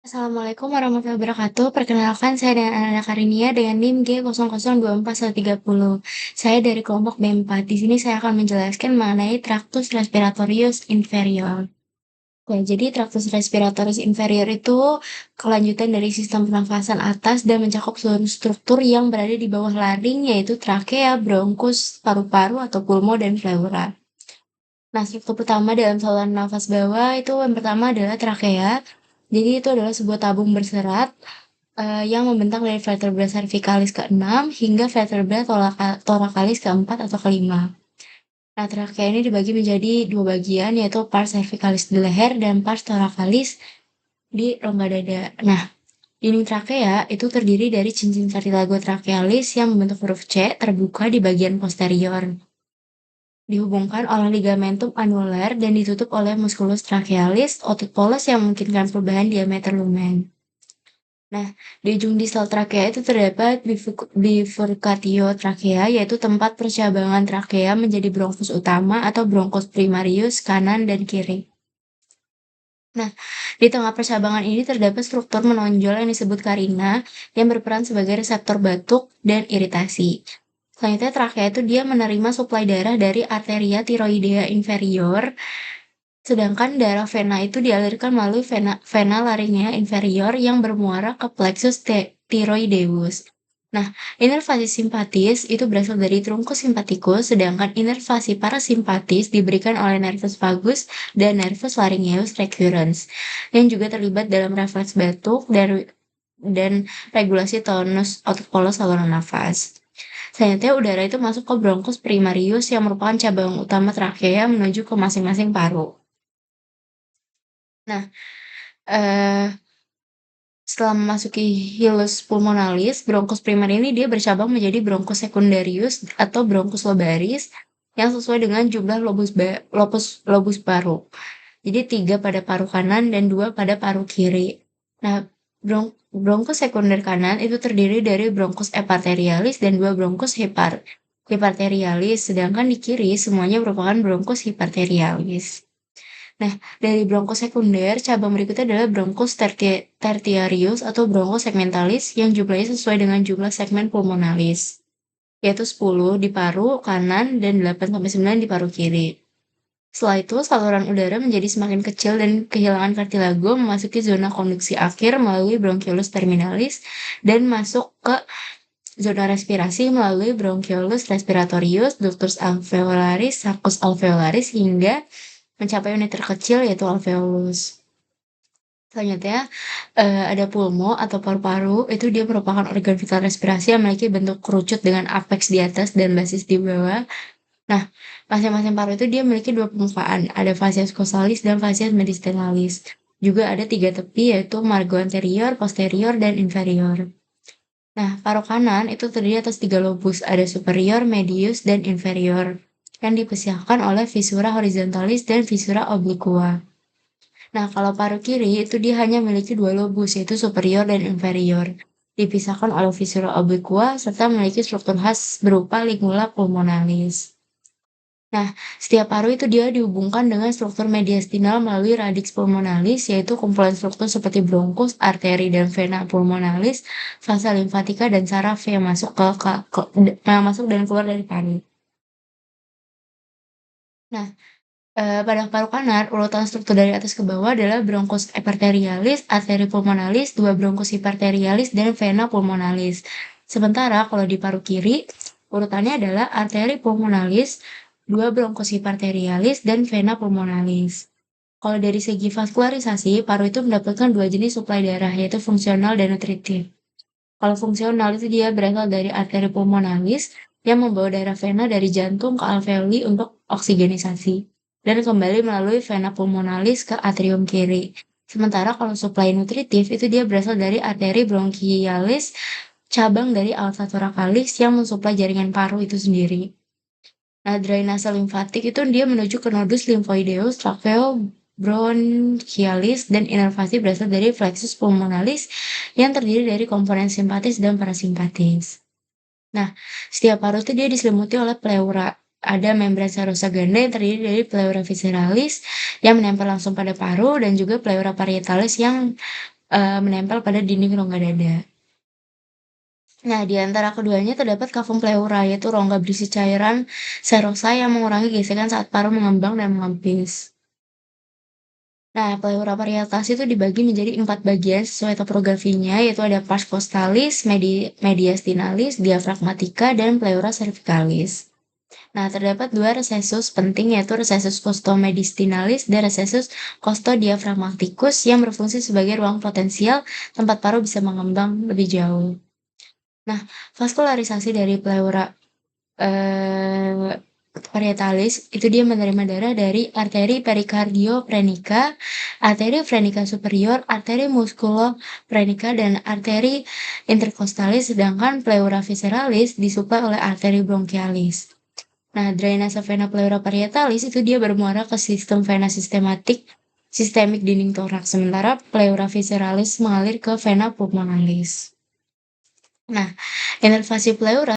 Assalamualaikum warahmatullahi wabarakatuh. Perkenalkan, saya dengan Ananda Karinia dengan NIM G002430. Saya dari kelompok B4. Di sini saya akan menjelaskan mengenai Tractus respiratorius inferior. Oke, jadi Tractus respiratorius inferior itu kelanjutan dari sistem pernafasan atas dan mencakup seluruh struktur yang berada di bawah laring, yaitu trakea, bronkus, paru-paru atau pulmo, dan pleura. Nah, struktur pertama dalam saluran nafas bawah itu yang pertama adalah trakea. Jadi itu adalah sebuah tabung berserat yang membentang dari vertebra cervicalis ke-6 hingga vertebra thoracalis ke-4 atau ke-5. Nah, trakea ini dibagi menjadi dua bagian, yaitu pars cervicalis di leher dan pars thoracalis di rongga dada. Nah, dinding trakea itu terdiri dari cincin cartilago trachealis yang membentuk huruf C terbuka di bagian posterior. Dihubungkan oleh ligamentum anular dan ditutup oleh musculus trachealis, otot polos yang memungkinkan perubahan diameter lumen. Nah, di ujung distal trakea itu terdapat bifurcatio trakea, yaitu tempat percabangan trakea menjadi bronkus utama atau bronkus primarius kanan dan kiri. Nah, di tengah percabangan ini terdapat struktur menonjol yang disebut karina yang berperan sebagai reseptor batuk dan iritasi. Selanjutnya trakea itu dia menerima suplai darah dari arteria tiroidea inferior, sedangkan darah vena itu dialirkan melalui vena laringea inferior yang bermuara ke plexus thyroideus. Nah, inervasi simpatis itu berasal dari trunkus simpaticus, sedangkan inervasi parasimpatis diberikan oleh nervus vagus dan nervus laryngeus recurrens, yang juga terlibat dalam refleks batuk dan regulasi tonus otot polos saluran nafas. Selanjutnya udara itu masuk ke bronkus primarius yang merupakan cabang utama trakea menuju ke masing-masing paru. Nah, eh, setelah memasuki hilus pulmonalis, bronkus primer ini dia bercabang menjadi bronkus secundarius atau bronkus lobaris yang sesuai dengan jumlah lobus paru. Jadi 3 pada paru kanan dan 2 pada paru kiri. Nah, bronkus sekunder kanan itu terdiri dari bronkus eparterialis dan 2 bronkus hiparterialis, sedangkan di kiri semuanya merupakan bronkus hiparterialis. Nah, dari bronkus sekunder, cabang berikutnya adalah bronkus tertiarius atau bronkus segmentalis yang jumlahnya sesuai dengan jumlah segmen pulmonalis, yaitu 10 di paru kanan dan 8-9 di paru kiri. Setelah itu, saluran udara menjadi semakin kecil dan kehilangan kartilago memasuki zona konduksi akhir melalui bronchiolus terminalis dan masuk ke zona respirasi melalui bronchiolus respiratorius, ductus alveolaris, sacus alveolaris hingga mencapai unit terkecil yaitu alveolus. Selanjutnya, ada pulmo atau paru-paru, itu dia merupakan organ vital respirasi yang memiliki bentuk kerucut dengan apeks di atas dan basis di bawah. Nah, masing-masing paru itu dia memiliki dua permukaan, ada facies costalis dan facies mediastinalis. Juga ada 3 tepi yaitu margo anterior, posterior, dan inferior. Nah, paru kanan itu terdiri atas 3 lobus, ada superior, medius, dan inferior, yang dipisahkan oleh viscera horizontalis dan viscera obliqua. Nah, kalau paru kiri itu dia hanya memiliki 2 lobus, yaitu superior dan inferior, dipisahkan oleh viscera obliqua serta memiliki struktur khas berupa lingula pulmonalis. Nah, setiap paru itu dia dihubungkan dengan struktur mediastinal melalui radix pulmonalis, yaitu kumpulan struktur seperti bronkus, arteri, dan vena pulmonalis, vasa limfatika, dan saraf yang masuk yang masuk dan keluar dari paru. Nah, pada paru kanan, urutan struktur dari atas ke bawah adalah bronkus epiarterialis, arteri pulmonalis, 2 bronkus hiparterialis, dan vena pulmonalis. Sementara kalau di paru kiri, urutannya adalah arteri pulmonalis, 2 bronkus hiparterialis, dan vena pulmonalis. Kalau dari segi vaskularisasi, paru itu mendapatkan 2 jenis suplai darah, yaitu fungsional dan nutritif. Kalau fungsional itu dia berasal dari arteri pulmonalis yang membawa darah vena dari jantung ke alveoli untuk oksigenisasi dan kembali melalui vena pulmonalis ke atrium kiri. Sementara kalau suplai nutritif itu dia berasal dari arteri bronchialis, cabang dari aorta thoracalis yang mensuplai jaringan paru itu sendiri. Nah, drainase limfatik itu dia menuju ke nodus lymphoideus, tracheo, bronchialis, dan inervasi berasal dari plexus pulmonalis yang terdiri dari komponen simpatis dan parasimpatis. Nah, setiap paru itu dia diselimuti oleh pleura. Ada membran serosa ganda yang terdiri dari pleura visceralis yang menempel langsung pada paru dan juga pleura parietalis yang menempel pada dinding rongga dada. Nah, di antara keduanya terdapat kavum pleura, yaitu rongga berisi cairan serosa yang mengurangi gesekan saat paru mengembang dan mengempis. Nah, pleura parietas itu dibagi menjadi 4 bagian sesuai topografinya, yaitu ada pars costalis, mediastinalis, diafragmatica, dan pleura cervicalis. Nah, terdapat dua recessus penting, yaitu recessus costomediastinalis dan recessus costodiaphragmaticus yang berfungsi sebagai ruang potensial tempat paru bisa mengembang lebih jauh. Nah, vaskularisasi dari pleura eh, parietalis itu dia menerima darah dari arteri perikardioprenica, arteri frenica superior, arteri musculoprenica, dan arteri intercostalis, sedangkan pleura visceralis disuplai oleh arteri bronchialis. Nah, drainase vena pleura parietalis itu dia bermuara ke sistem vena sistemik dinding toraks, sementara pleura visceralis mengalir ke vena pulmonalis. Nah, inervasi pleura